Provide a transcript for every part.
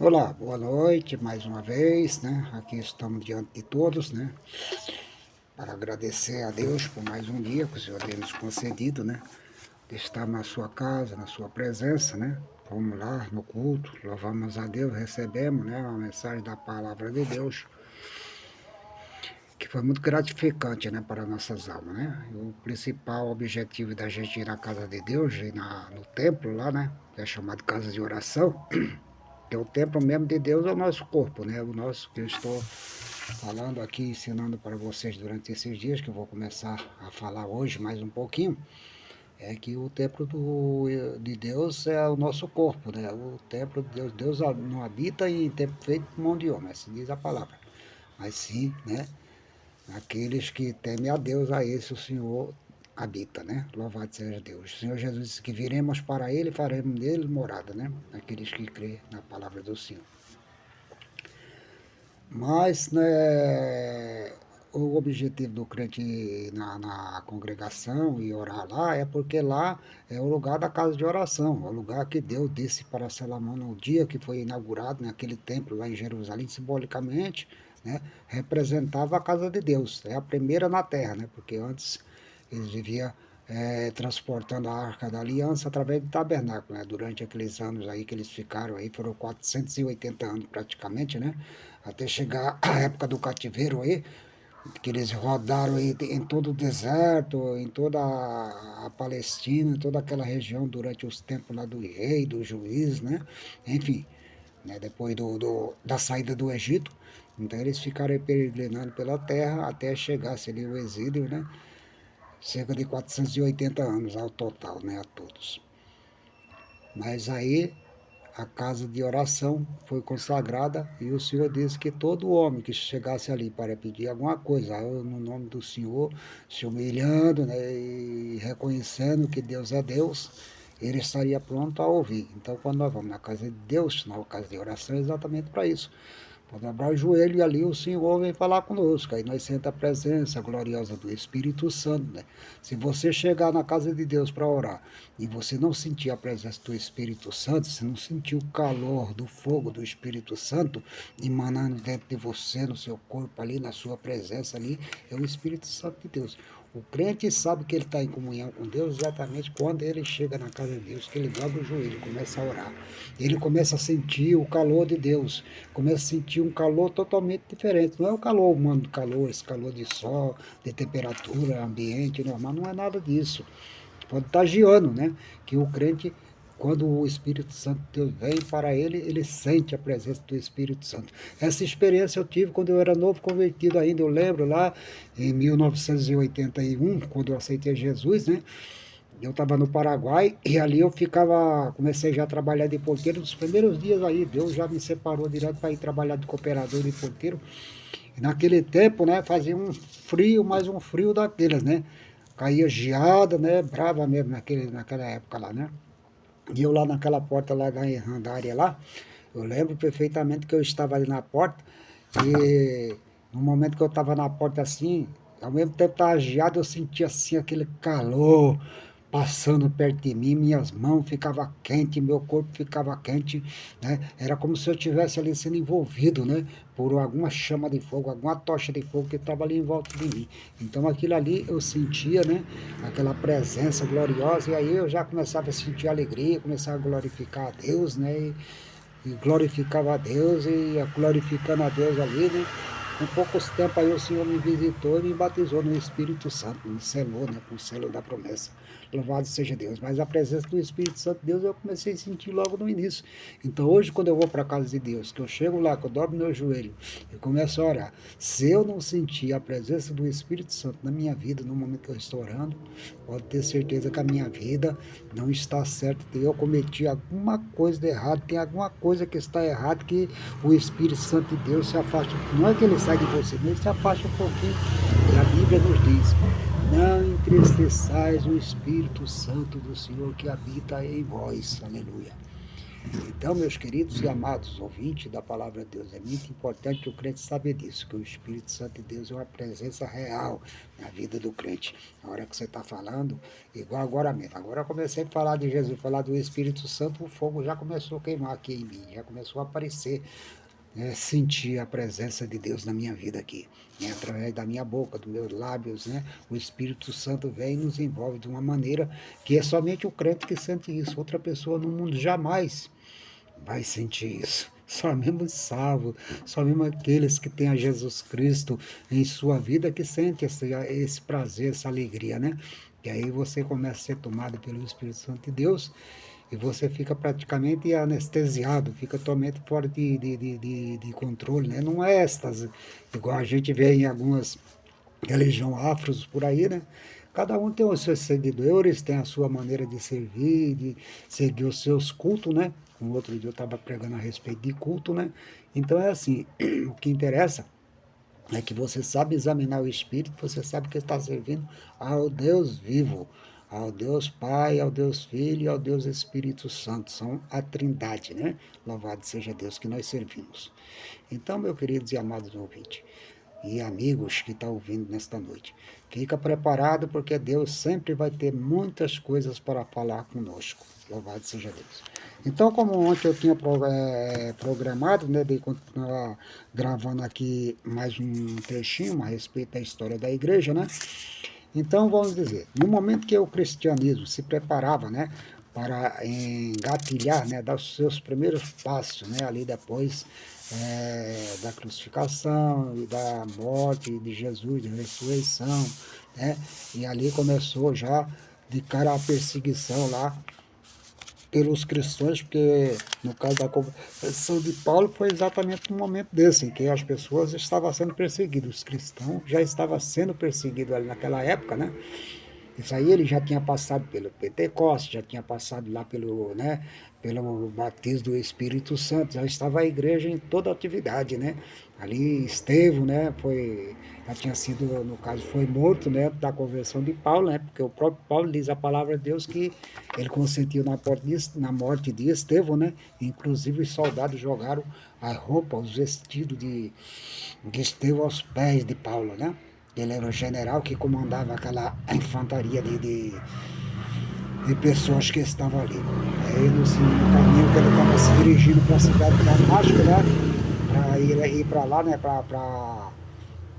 Olá, boa noite mais uma vez, né? Aqui estamos diante de todos, né? Para agradecer a Deus por mais um dia que o Senhor tem nos concedido, né? De estar na sua casa, na sua presença, né? Vamos lá no culto, louvamos a Deus, recebemos, né? Uma mensagem da palavra de Deus, que foi muito gratificante, né? Para nossas almas, né? E o principal objetivo da gente ir na casa de Deus, ir no templo lá, né? Que é chamado casa de oração. Que o templo mesmo de Deus é o nosso corpo, né? O nosso que eu estou falando aqui, ensinando para vocês durante esses dias, que eu vou começar a falar hoje mais um pouquinho, é que o templo de Deus é o nosso corpo, né? O templo de Deus, Deus não habita em templo feito por mão de homem, assim diz a palavra. Mas sim, né? Aqueles que temem a Deus, a esse o Senhor habita, né? Louvado seja Deus. O Senhor Jesus disse que viremos para Ele e faremos nele morada, né? Aqueles que crêem na palavra do Senhor. Mas, né, o objetivo do crente ir na congregação e orar lá é porque lá é o lugar da casa de oração, é o lugar que Deus disse para Salomão no dia que foi inaugurado naquele templo lá em Jerusalém, simbolicamente, né, representava a casa de Deus, é a primeira na terra, né, porque antes eles viviam transportando a Arca da Aliança através do tabernáculo, né? Durante aqueles anos aí que eles ficaram aí, foram 480 anos praticamente, né? Até chegar a época do cativeiro aí, que eles rodaram aí em todo o deserto, em toda a Palestina, em toda aquela região durante os tempos lá do rei, do juiz, né? Enfim, né? Depois da saída do Egito, então eles ficaram aí peregrinando pela terra até chegar-se ali o exílio, né? Cerca de 480 anos ao total, né, a todos. Mas aí a casa de oração foi consagrada e o Senhor disse que todo homem que chegasse ali para pedir alguma coisa, no nome do Senhor, se humilhando, né, e reconhecendo que Deus é Deus, ele estaria pronto a ouvir. Então, quando nós vamos na casa de Deus, na casa de oração, é exatamente para isso. Para dobrar o joelho e ali o Senhor vem falar conosco. Aí nós senta a presença gloriosa do Espírito Santo, né? Se você chegar na casa de Deus para orar e você não sentir a presença do Espírito Santo, se não sentir o calor do fogo do Espírito Santo emanando dentro de você, no seu corpo ali, na sua presença ali, é o Espírito Santo de Deus. O crente sabe que ele está em comunhão com Deus exatamente quando ele chega na casa de Deus, que ele dobra o joelho e começa a orar. Ele começa a sentir o calor de Deus, começa a sentir um calor totalmente diferente. Não é o calor humano, calor, esse calor de sol, de temperatura, ambiente normal, não é nada disso. Pode estar giando, né? Que o crente, quando o Espírito Santo de Deus vem para ele, ele sente a presença do Espírito Santo. Essa experiência eu tive quando eu era novo convertido ainda. Eu lembro lá em 1981, quando eu aceitei Jesus, né? Eu estava no Paraguai e ali eu ficava, comecei já a trabalhar de porteiro. Nos primeiros dias aí, Deus já me separou direto para ir trabalhar de cooperador de porteiro. E naquele tempo, né, fazia um frio, mais um frio daqueles, né? Caía geada, né? Brava mesmo naquela época lá, né? E eu lá naquela porta lá da Randária lá, eu lembro perfeitamente que eu estava ali na porta e no momento que eu estava na porta assim, ao mesmo tempo estava geado, eu sentia assim aquele calor passando perto de mim, minhas mãos ficavam quentes, meu corpo ficava quente, né? Era como se eu estivesse ali sendo envolvido, né? Por alguma chama de fogo, alguma tocha de fogo que estava ali em volta de mim. Então aquilo ali eu sentia, né? Aquela presença gloriosa, e aí eu já começava a sentir alegria, começava a glorificar a Deus, né? E glorificava a Deus, e glorificando a Deus ali, né? Com poucos tempos aí o Senhor me visitou e me batizou no Espírito Santo, me selou, né, com o selo da promessa. Louvado seja Deus. Mas a presença do Espírito Santo de Deus eu comecei a sentir logo no início. Então hoje quando eu vou para a casa de Deus, que eu chego lá, que eu dobro meu joelho e começo a orar, se eu não sentir a presença do Espírito Santo na minha vida, no momento que eu estou orando, pode ter certeza que a minha vida não está certa, eu cometi alguma coisa de errado, tem alguma coisa que está errada, que o Espírito Santo de Deus se afasta. Não é que ele sai de você, mas ele se afasta um pouquinho. E a Bíblia nos diz: não entristeçais o Espírito Santo do Senhor que habita em vós. Aleluia. Então, meus queridos e amados ouvintes da Palavra de Deus, é muito importante que o crente saiba disso, que o Espírito Santo de Deus é uma presença real na vida do crente. Na hora que você está falando, igual agora mesmo. Agora eu comecei a falar de Jesus, falar do Espírito Santo, o fogo já começou a queimar aqui em mim, já começou a aparecer, sentir a presença de Deus na minha vida aqui, né? Através da minha boca, dos meus lábios, né? O Espírito Santo vem e nos envolve de uma maneira que é somente o crente que sente isso. Outra pessoa no mundo jamais vai sentir isso. Só mesmo salvo, só mesmo aqueles que têm a Jesus Cristo em sua vida que sente esse prazer, essa alegria, né? E aí você começa a ser tomado pelo Espírito Santo de Deus e você fica praticamente anestesiado, fica totalmente fora de controle, né? Não é êxtase, igual a gente vê em algumas religiões afros por aí, né? Cada um tem os seus seguidores, tem a sua maneira de servir, de seguir os seus cultos, né? Um outro dia eu estava pregando a respeito de culto, né? Então é assim, o que interessa é que você sabe examinar o Espírito, você sabe que está servindo ao Deus vivo, ao Deus Pai, ao Deus Filho e ao Deus Espírito Santo. São a trindade, né? Louvado seja Deus que nós servimos. Então, meus queridos e amados ouvintes, e amigos que estão ouvindo nesta noite, fica preparado porque Deus sempre vai ter muitas coisas para falar conosco. Louvado seja Deus. Então, como ontem eu tinha programado, né, de continuar gravando aqui mais um trechinho a respeito da história da igreja, né? Então, vamos dizer, no momento que o cristianismo se preparava, né, para engatilhar, né, dar os seus primeiros passos, né, ali depois da crucificação e da morte de Jesus, da ressurreição, né, e ali começou já de cara a perseguição lá pelos cristãos, porque no caso da conversão de Paulo foi exatamente no momento desse, em que as pessoas estavam sendo perseguidas, os cristãos já estavam sendo perseguidos ali naquela época, né? Isso aí ele já tinha passado pelo Pentecostes, já tinha passado lá pelo, né, pelo batismo do Espírito Santo, já estava a igreja em toda a atividade, né? Ali Estevão, né, já tinha sido, no caso, foi morto, né, da conversão de Paulo, né? Porque o próprio Paulo diz a palavra de Deus que ele consentiu na morte de Estevão, né? Inclusive os soldados jogaram a roupa, os vestidos de Estevão aos pés de Paulo, né? Ele era o general que comandava aquela infantaria de pessoas que estavam ali. Aí no caminho que ele estava se dirigindo para a cidade de Damasco, né? Para ir para lá, né? Para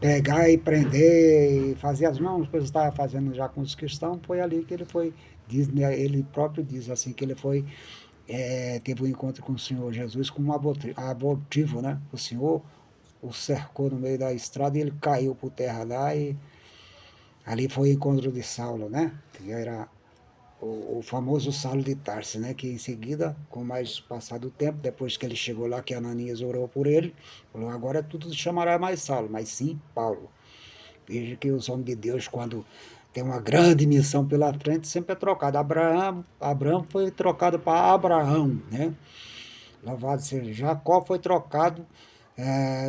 pegar e prender e fazer as mesmas coisas que estava fazendo já com os cristãos, foi ali que ele foi, diz, né, ele próprio diz assim, que ele foi, teve um encontro com o Senhor Jesus como abortivo, né? O Senhor o cercou no meio da estrada e ele caiu por terra lá e ali foi o encontro de Saulo, né? Que era o famoso Saulo de Tarso, né? Que em seguida, com mais passado o tempo, depois que ele chegou lá, que Ananias orou por ele, falou, agora tudo chamará mais Saulo, mas sim Paulo. Veja que os homens de Deus, quando tem uma grande missão pela frente, sempre é trocado. Abraão foi trocado para Abraão, né? Louvado seja. Jacó foi trocado.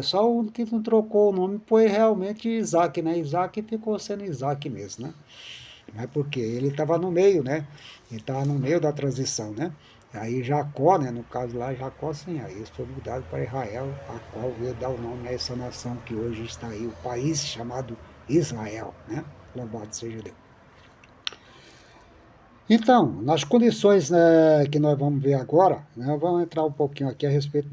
Só o único que não trocou o nome foi realmente Isaac, né? Isaac ficou sendo Isaac mesmo, né? Mas porque ele estava no meio, né? Ele estava no meio da transição, né? Aí Jacó, né? No caso lá, Jacó, sim, aí isso foi mudado para Israel, a qual veio dar o nome a essa nação que hoje está aí, o país chamado Israel, né? Louvado seja Deus. Então, nas condições, né, que nós vamos ver agora, né, vamos entrar um pouquinho aqui a respeito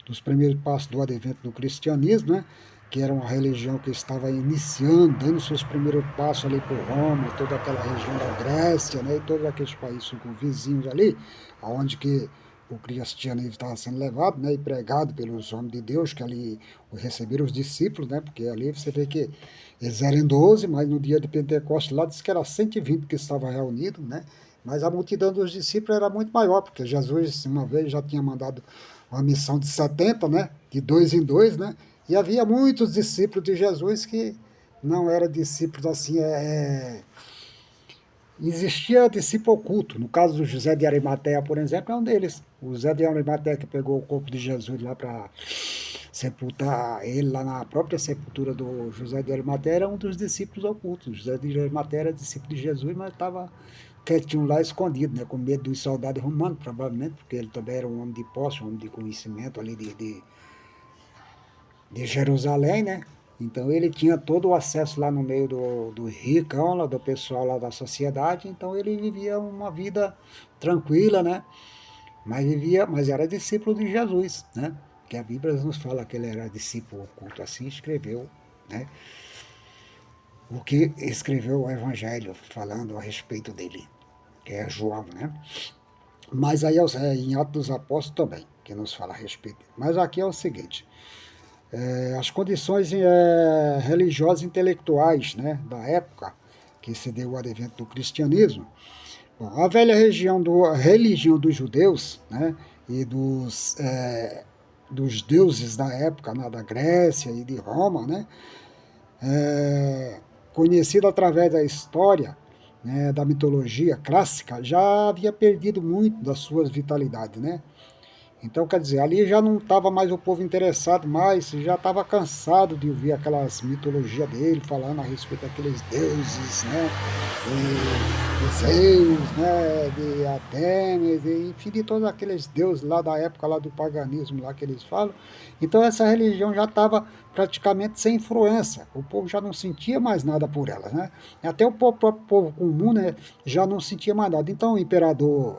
dos primeiros passos do advento do cristianismo, né, que era uma religião que estava iniciando, dando seus primeiros passos ali por Roma, toda aquela região da Grécia, né, e todos aqueles países vizinhos ali, aonde que o cristianismo estava sendo levado, né, e pregado pelos homens de Deus, que ali receberam os discípulos, né, porque ali você vê que eles eram 12, mas no dia de Pentecostes lá disse que era 120 que estavam reunidos, né? Mas a multidão dos discípulos era muito maior, porque Jesus, uma vez, já tinha mandado uma missão de 70, né? De dois em dois, né? E havia muitos discípulos de Jesus que não eram discípulos assim, existia discípulo oculto. No caso do José de Arimateia, por exemplo, é um deles. O José de Arimateia que pegou o corpo de Jesus lá para sepultar ele lá na própria sepultura do José de Arimateia, era um dos discípulos ocultos. José de Arimateia era discípulo de Jesus, mas estava quietinho lá escondido, né, com medo dos soldados romanos, provavelmente, porque ele também era um homem de posse, um homem de conhecimento ali de Jerusalém, né? Então ele tinha todo o acesso lá no meio do ricão, lá, do pessoal lá da sociedade, então ele vivia uma vida tranquila, né? Mas era discípulo de Jesus, né? Que a Bíblia nos fala que ele era discípulo oculto, assim escreveu, né? O que escreveu o Evangelho falando a respeito dele, que é João, né? Mas aí em Atos dos Apóstolos também, que nos fala a respeito. Mas aqui é o seguinte, as condições religiosas e intelectuais, né, da época que se deu o advento do cristianismo. Bom, a velha religião dos judeus, né, e dos deuses da época, né, da Grécia e de Roma, né, conhecida através da história, né, da mitologia clássica, já havia perdido muito das suas vitalidades, né? Então, quer dizer, ali já não estava mais o povo interessado mais, já estava cansado de ouvir aquelas mitologias dele, falando a respeito daqueles deuses, né, de Zeus, né, de Atenas, de, enfim, de todos aqueles deuses lá da época lá do paganismo lá que eles falam. Então essa religião já estava praticamente sem influência, o povo já não sentia mais nada por ela, né? Até o próprio povo comum, né, já não sentia mais nada. Então o imperador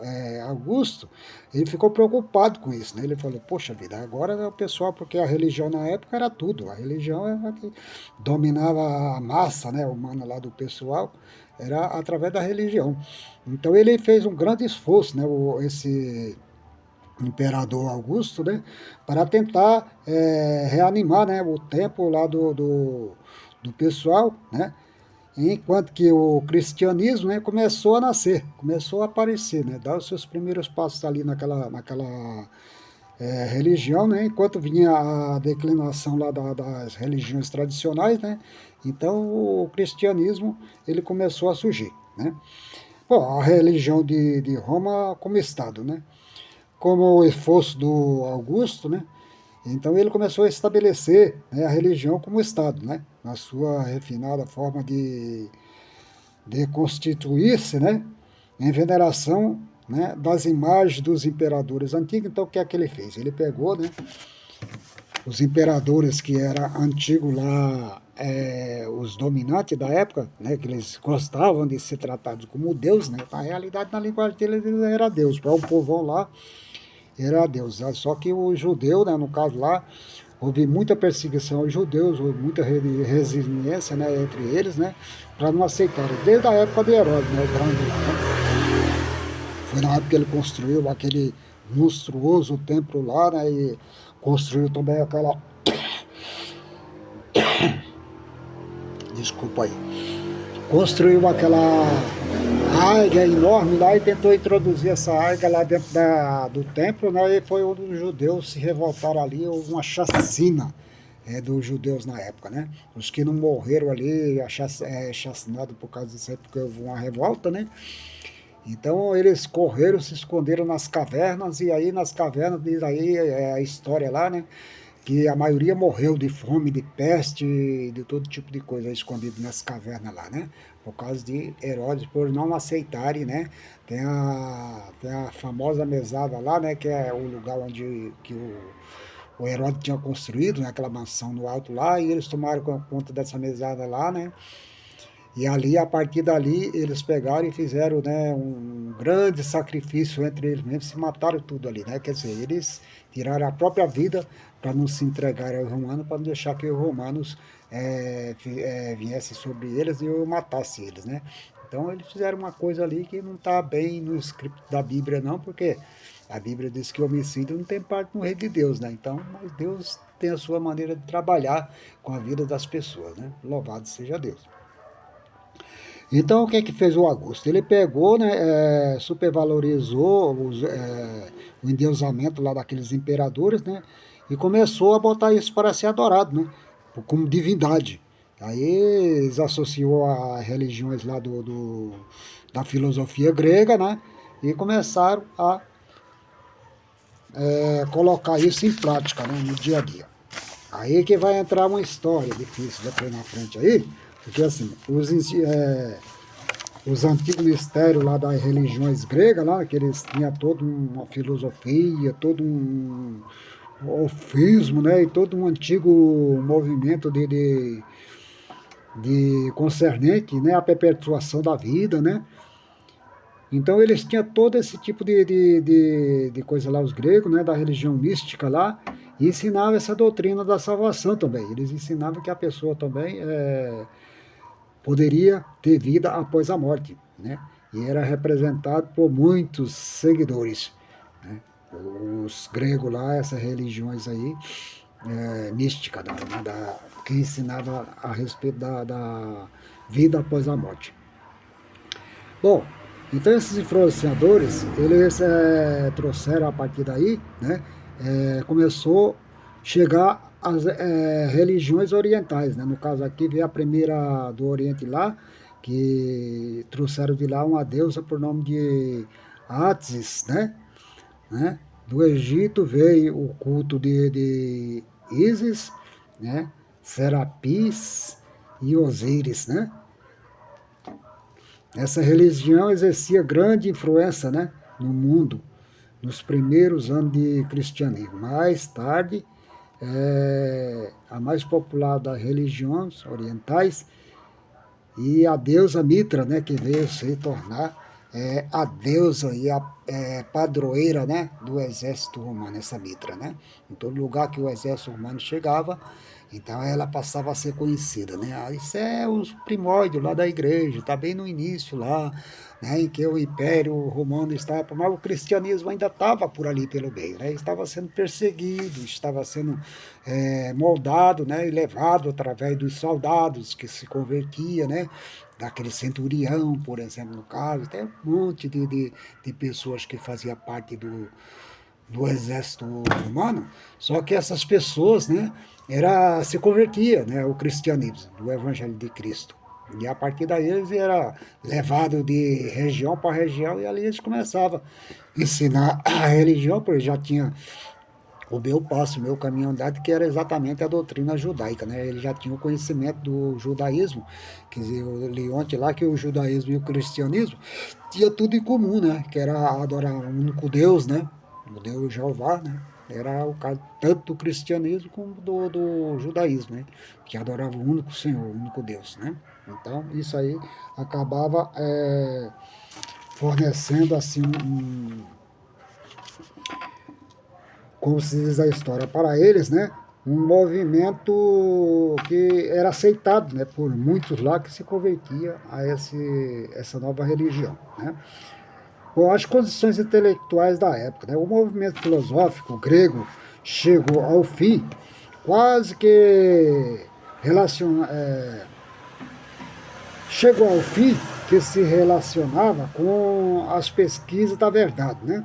Augusto, ele ficou preocupado com isso, né? Ele falou, poxa vida, agora o pessoal, porque a religião na época era tudo, a religião era que dominava a massa, né, humana lá do pessoal, era através da religião. Então ele fez um grande esforço, né, esse imperador Augusto, né, para tentar reanimar, né, o templo lá do pessoal, né, enquanto que o cristianismo, né, começou a nascer, começou a aparecer, né, dar os seus primeiros passos ali naquela religião, né, enquanto vinha a declinação lá das religiões tradicionais, né, então o cristianismo ele começou a surgir, né. Bom, a religião de Roma como Estado, né, como o esforço do Augusto, né, então ele começou a estabelecer, né, a religião como Estado, né, na sua refinada forma de constituir-se, né, em veneração, né, das imagens dos imperadores antigos. Então o que é que ele fez? Ele pegou, né, os imperadores que eram antigos lá, os dominantes da época, né, que eles gostavam de ser tratados como Deus, né, na realidade na linguagem deles era Deus, para o povão lá era Deus. Só que o judeu, né, no caso lá, houve muita perseguição aos judeus, houve muita resiliência, né, entre eles, né, para não aceitarem. Desde a época de Herodes, né, o grande lá, né? Foi na época que ele construiu aquele monstruoso templo lá, né, e construiu também aquela... Desculpa aí. Construiu aquela águia enorme lá e tentou introduzir essa águia lá dentro do templo, né? E foi onde os judeus se revoltaram ali, houve uma chacina dos judeus na época, né? Os que não morreram ali, chacinados por causa disso aí, porque houve uma revolta, né? Então eles correram, se esconderam nas cavernas, e aí nas cavernas, diz aí a história lá, né? Que a maioria morreu de fome, de peste, de todo tipo de coisa escondido nas cavernas lá, né? Por causa de Herodes, por não aceitarem, né? Tem a famosa mesada lá, né? Que é o lugar onde que o Herodes tinha construído, né? Aquela mansão no alto lá, e eles tomaram conta dessa mesada lá, né? E ali, a partir dali, eles pegaram e fizeram, né, um grande sacrifício entre eles mesmos, se mataram tudo ali, né? Quer dizer, eles tiraram a própria vida para não se entregarem aos romanos, para não deixar que os romanos viessem sobre eles e matassem eles, né? Então eles fizeram uma coisa ali que não está bem no script da Bíblia não, porque a Bíblia diz que o homicídio não tem parte no reino de Deus, né? Então, mas Deus tem a sua maneira de trabalhar com a vida das pessoas, né? Louvado seja Deus. Então, o que é que fez o Augusto? Ele pegou, né, supervalorizou o endeusamento lá daqueles imperadores, né, e começou a botar isso para ser adorado, né, como divindade. Aí eles associou a religiões lá da filosofia grega, né, e começaram a colocar isso em prática, né, no dia a dia. Aí que vai entrar uma história difícil depois na frente aí, porque assim, os antigos mistérios lá das religiões gregas, lá, que eles tinham toda uma filosofia, todo um ofismo, né, e todo um antigo movimento de concernente, né, à perpetuação da vida, né. Então eles tinham todo esse tipo de coisa lá, os gregos, né, da religião mística lá, e ensinavam essa doutrina da salvação também. Eles ensinavam que a pessoa também poderia ter vida após a morte, né? E era representado por muitos seguidores, né? Os gregos lá, essas religiões aí, mística, que ensinava a respeito da vida após a morte. Bom, então esses influenciadores, eles trouxeram a partir daí, né, começou a chegar às religiões orientais, né, no caso aqui veio a primeira do Oriente lá, que trouxeram de lá uma deusa por nome de Atsis, né, do Egito veio o culto de Ísis, né, Serapis e Osíris, né. Essa religião exercia grande influência, né, no mundo nos primeiros anos de cristianismo. Mais tarde, a mais popular das religiões orientais e a deusa Mitra, né, que veio se tornar a deusa e a padroeira, né, do exército romano, essa Mitra, né? Em todo lugar que o exército romano chegava, então ela passava a ser conhecida, né? Isso é os primórdios lá da igreja, está bem no início lá, né, em que o Império Romano estava, mas o cristianismo ainda estava por ali pelo meio, né? Estava sendo perseguido, estava sendo moldado, né, e levado através dos soldados que se convertia, né? Daquele centurião, por exemplo, no caso, tem um monte de pessoas que faziam parte do exército romano, só que essas pessoas, né, se convertia, né, ao cristianismo, do evangelho de Cristo. E a partir daí eles era levado de região para região e ali eles começavam a ensinar a religião, porque já tinha o meu passo, o meu caminho andado, que era exatamente a doutrina judaica, né? Ele já tinha o conhecimento do judaísmo, quer dizer, eu li ontem lá que o judaísmo e o cristianismo tinha tudo em comum, né? Que era adorar um único Deus, né? O Deus Jeová, né? Era o caso tanto do cristianismo como do judaísmo, né? Que adorava o único Senhor, o único Deus, né? Então, isso aí acabava fornecendo, assim, como se diz a história, para eles, né, um movimento que era aceitado, né, por muitos lá que se convertia a essa nova religião, né. Com as condições intelectuais da época, né, o movimento filosófico grego chegou ao fim, quase que relaciona, chegou ao fim que se relacionava com as pesquisas da verdade, né?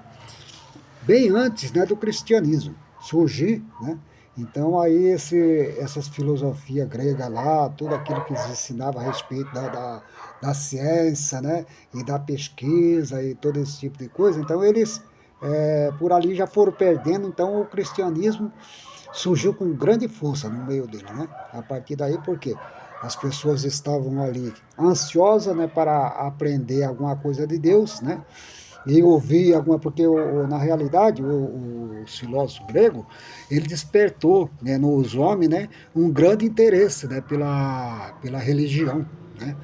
Bem antes, né, do cristianismo surgir, né? Então aí essas filosofias gregas lá, tudo aquilo que eles ensinavam a respeito da ciência, né, e da pesquisa e todo esse tipo de coisa, então eles por ali já foram perdendo, então o cristianismo surgiu com grande força no meio dele, né? A partir daí, por quê? As pessoas estavam ali ansiosas, né, para aprender alguma coisa de Deus, né? E ouvir alguma, porque na realidade o filósofo grego, ele despertou, né, nos homens, né, um grande interesse, né, pela religião, né,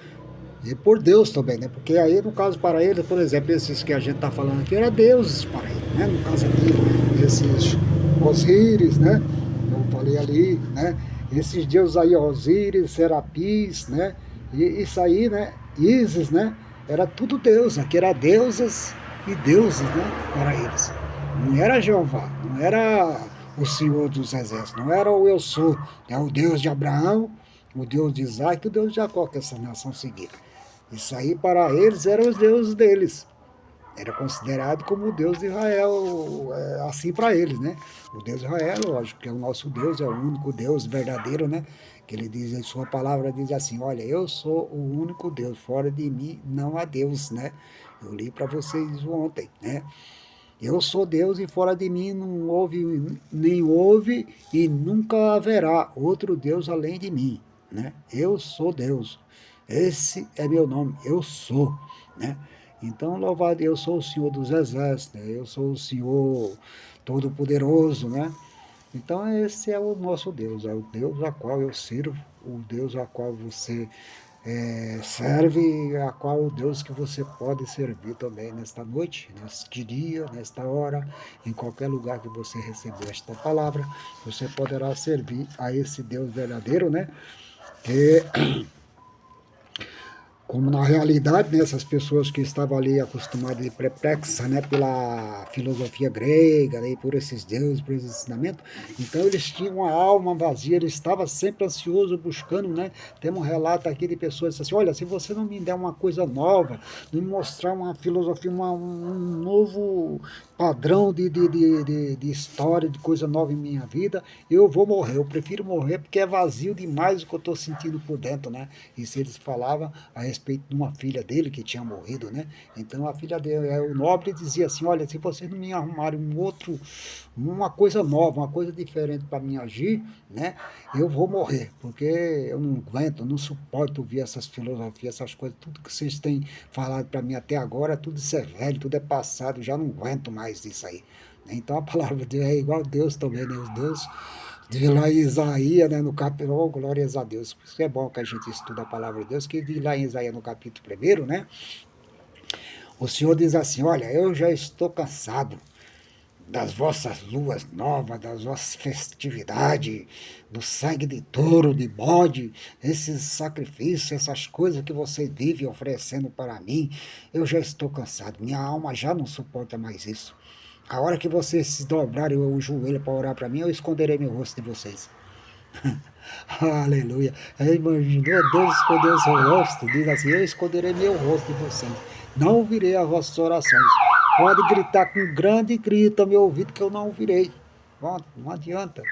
e por Deus também, né, porque aí no caso para ele, por exemplo, esses que a gente está falando aqui, eram deuses para ele, né, no caso aqui, esses Osíris, né, eu falei ali, né, esses deuses aí, Osíris, Serapis, né, e isso aí, né, Ísis, né, era tudo Deus, aqui era deusas e deuses, né, para eles. Não era Jeová, não era o Senhor dos Exércitos, não era o Eu Sou, é o Deus de Abraão, o Deus de Isaac e o Deus de Jacó que essa nação seguia. Isso aí para eles eram os deuses deles. Era considerado como o Deus de Israel, assim para eles, né? O Deus de Israel, lógico, que é o nosso Deus, é o único Deus verdadeiro, né? Que ele diz em sua palavra, diz assim, olha, eu sou o único Deus, fora de mim não há Deus, né? Eu li para vocês ontem, né? Eu sou Deus e fora de mim não houve, nem houve e nunca haverá outro Deus além de mim, né? Eu sou Deus. Esse é meu nome, eu sou, né? Então, louvado, eu sou o Senhor dos Exércitos, né? Eu sou o Senhor Todo-Poderoso, né? Então, esse é o nosso Deus, é o Deus a qual eu sirvo, o Deus a qual você serve, a qual o Deus que você pode servir também nesta noite, neste dia, nesta hora, em qualquer lugar que você receber esta palavra, você poderá servir a esse Deus verdadeiro, né? Que como na realidade, né, essas pessoas que estavam ali acostumadas e perplexas, né, pela filosofia grega, né, e por esses deuses, por esses ensinamentos, então eles tinham uma alma vazia, eles estavam sempre ansiosos buscando, né? Tem um relato aqui de pessoas que dizem assim, olha, se você não me der uma coisa nova, não me mostrar uma filosofia, um novo padrão de história, de coisa nova em minha vida, eu vou morrer. Eu prefiro morrer porque é vazio demais o que eu estou sentindo por dentro, né? Isso eles falavam a respeito de uma filha dele que tinha morrido, né? Então a filha dele, o nobre dizia assim, olha, se vocês não me arrumarem uma coisa nova, uma coisa diferente para mim agir, né? Eu vou morrer, porque eu não aguento, não suporto ouvir essas filosofias, essas coisas, tudo que vocês têm falado para mim até agora, tudo isso é velho, tudo é passado, já não aguento mais disso aí. Então a palavra de Deus é igual a Deus também, né? Os Deus de lá em Isaías, né, no capítulo, oh, glórias a Deus. Por isso é bom que a gente estuda a palavra de Deus, que de lá em Isaías no capítulo 1, né, o Senhor diz assim, olha, eu já estou cansado das vossas luas novas, das vossas festividades, do sangue de touro, de bode, esses sacrifícios, essas coisas que vocês vivem oferecendo para mim, eu já estou cansado, minha alma já não suporta mais isso. A hora que vocês se dobrarem o joelho para orar para mim, eu esconderei meu rosto de vocês. Aleluia. Aí imaginou Deus escondeu o seu rosto? Diz assim: eu esconderei meu rosto de vocês. Não ouvirei as vossas orações. Pode gritar com grande grito ao meu ouvido que eu não ouvirei. Bom, não adianta, né?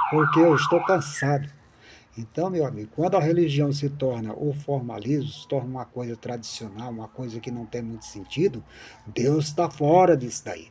Porque eu estou cansado. Então, meu amigo, quando a religião se torna o formalismo, se torna uma coisa tradicional, uma coisa que não tem muito sentido, Deus está fora disso daí.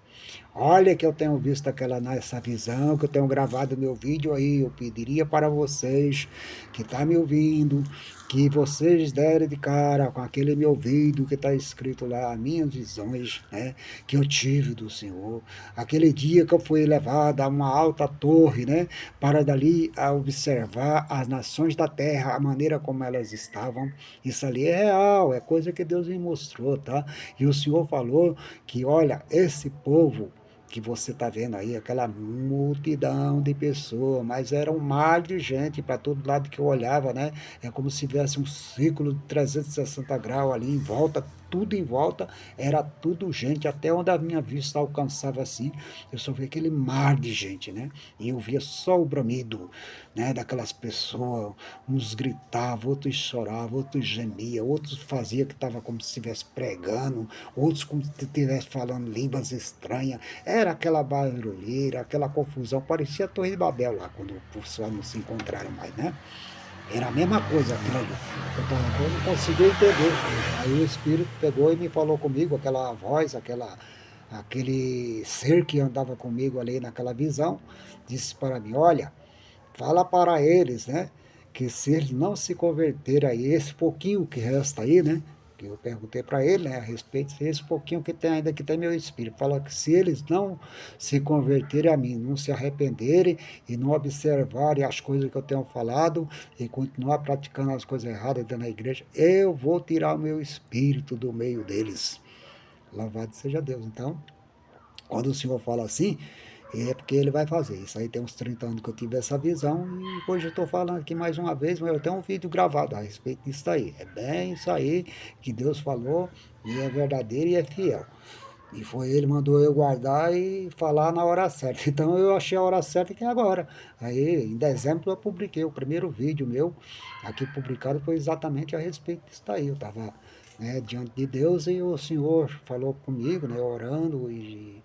Olha que eu tenho visto nessa visão, que eu tenho gravado meu vídeo aí. Eu pediria para vocês que estão me ouvindo, que vocês derem de cara com aquele meu vídeo que está escrito lá, minhas visões, né, que eu tive do Senhor. Aquele dia que eu fui levado a uma alta torre, né, para dali a observar as nações da terra, a maneira como elas estavam. Isso ali é real, é coisa que Deus me mostrou, tá? E o Senhor falou que, olha, esse povo que você está vendo aí, aquela multidão de pessoas, mas era um mar de gente para todo lado que eu olhava, né? É como se tivesse um círculo de 360 graus ali em volta, tudo em volta, era tudo gente, até onde a minha vista alcançava assim, eu só via aquele mar de gente, né? E eu via só o bramido, né, daquelas pessoas, uns gritavam, outros choravam, outros gemiam, outros faziam que estava como se estivesse pregando, outros como se estivesse falando línguas estranhas, era aquela barulheira, aquela confusão, parecia a Torre de Babel lá, quando os pessoal não se encontraram mais, né? Era a mesma coisa aquilo ali. Eu não conseguia entender. Aí o Espírito pegou e me falou comigo, aquela voz, aquele ser que andava comigo ali naquela visão, disse para mim, olha, fala para eles, né, que se eles não se converterem aí, esse pouquinho que resta aí, né, que eu perguntei para ele, né, a respeito desse pouquinho que tem ainda, que tem meu espírito, fala que se eles não se converterem a mim, não se arrependerem e não observarem as coisas que eu tenho falado e continuar praticando as coisas erradas dentro da igreja, eu vou tirar o meu espírito do meio deles. Louvado seja Deus. Então, quando o Senhor fala assim, é porque ele vai fazer. Isso aí tem uns 30 anos que eu tive essa visão e hoje eu estou falando aqui mais uma vez, mas eu tenho um vídeo gravado a respeito disso aí. É bem isso aí que Deus falou e é verdadeiro e é fiel. E foi ele mandou eu guardar e falar na hora certa. Então eu achei a hora certa que é agora. Aí em dezembro eu publiquei o primeiro vídeo meu aqui publicado foi exatamente a respeito disso daí. Eu estava, né, diante de Deus e o Senhor falou comigo, né, orando e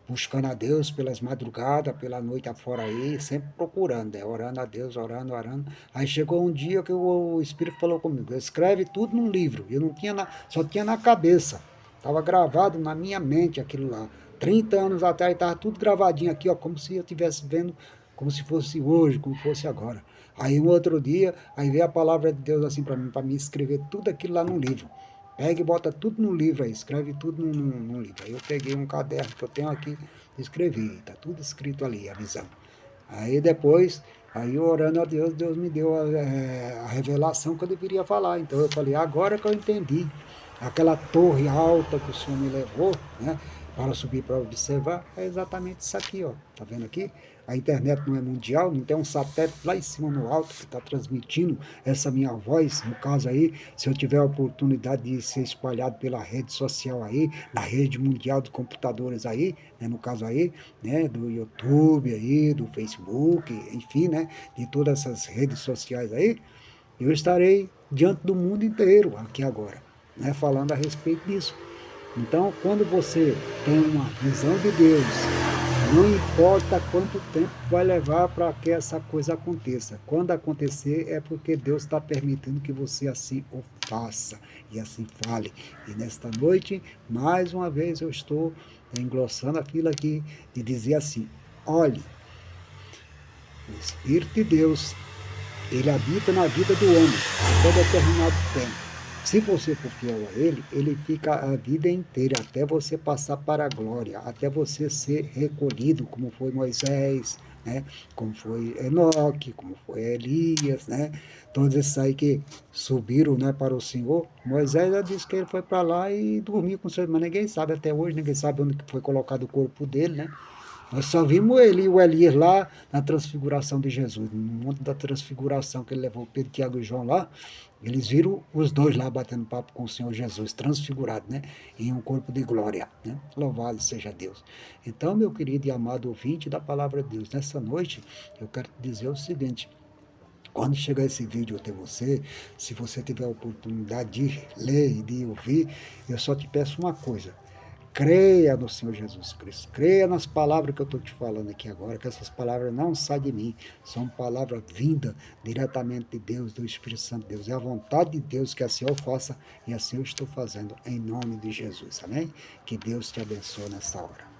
buscando a Deus pelas madrugadas, pela noite afora aí, sempre procurando, né, orando a Deus, orando, orando. Aí chegou um dia que o Espírito falou comigo, escreve tudo num livro. Eu não tinha só tinha na cabeça. Estava gravado na minha mente aquilo lá. 30 anos atrás, estava tudo gravadinho aqui, ó, como se eu estivesse vendo, como se fosse hoje, como fosse agora. Aí um outro dia, aí veio a palavra de Deus assim para mim escrever tudo aquilo lá no livro. Pega e bota tudo no livro aí, escreve tudo no livro. Aí eu peguei um caderno que eu tenho aqui e escrevi, tá tudo escrito ali, a visão. Aí depois, aí orando a Deus, Deus me deu a revelação que eu deveria falar. Então eu falei, agora que eu entendi, aquela torre alta que o Senhor me levou, né, para subir para observar, é exatamente isso aqui, ó. Tá vendo aqui? A internet não é mundial, não tem um satélite lá em cima no alto que está transmitindo essa minha voz. No caso aí, se eu tiver a oportunidade de ser espalhado pela rede social aí, na rede mundial de computadores aí, né, no caso aí, né, do YouTube aí, do Facebook, enfim, né, de todas essas redes sociais aí, eu estarei diante do mundo inteiro aqui agora, né, falando a respeito disso. Então, quando você tem uma visão de Deus, não importa quanto tempo vai levar para que essa coisa aconteça. Quando acontecer, é porque Deus está permitindo que você assim o faça e assim fale. E nesta noite, mais uma vez, eu estou engrossando a fila aqui de dizer assim: olhe, o Espírito de Deus, ele habita na vida do homem até determinado tempo. Se você for fiel a ele, ele fica a vida inteira, até você passar para a glória, até você ser recolhido, como foi Moisés, né? Como foi Enoque, como foi Elias, né? Todos esses aí que subiram, né, para o Senhor. Moisés já disse que ele foi para lá e dormiu com seus, mas ninguém sabe até hoje, ninguém sabe onde foi colocado o corpo dele, né? Nós só vimos ele e o Elias lá na transfiguração de Jesus, no monte da transfiguração que ele levou Pedro, Tiago e João lá. Eles viram os dois lá batendo papo com o Senhor Jesus, transfigurado, né? Em um corpo de glória, né? Louvado seja Deus. Então, meu querido e amado ouvinte da palavra de Deus, nessa noite eu quero te dizer o seguinte: quando chegar esse vídeo até você, se você tiver a oportunidade de ler e de ouvir, eu só te peço uma coisa: creia no Senhor Jesus Cristo. Creia nas palavras que eu estou te falando aqui agora, que essas palavras não saem de mim. São palavras vindas diretamente de Deus, do Espírito Santo de Deus. É a vontade de Deus que assim eu faça e assim eu estou fazendo, em nome de Jesus. Amém? Que Deus te abençoe nessa hora.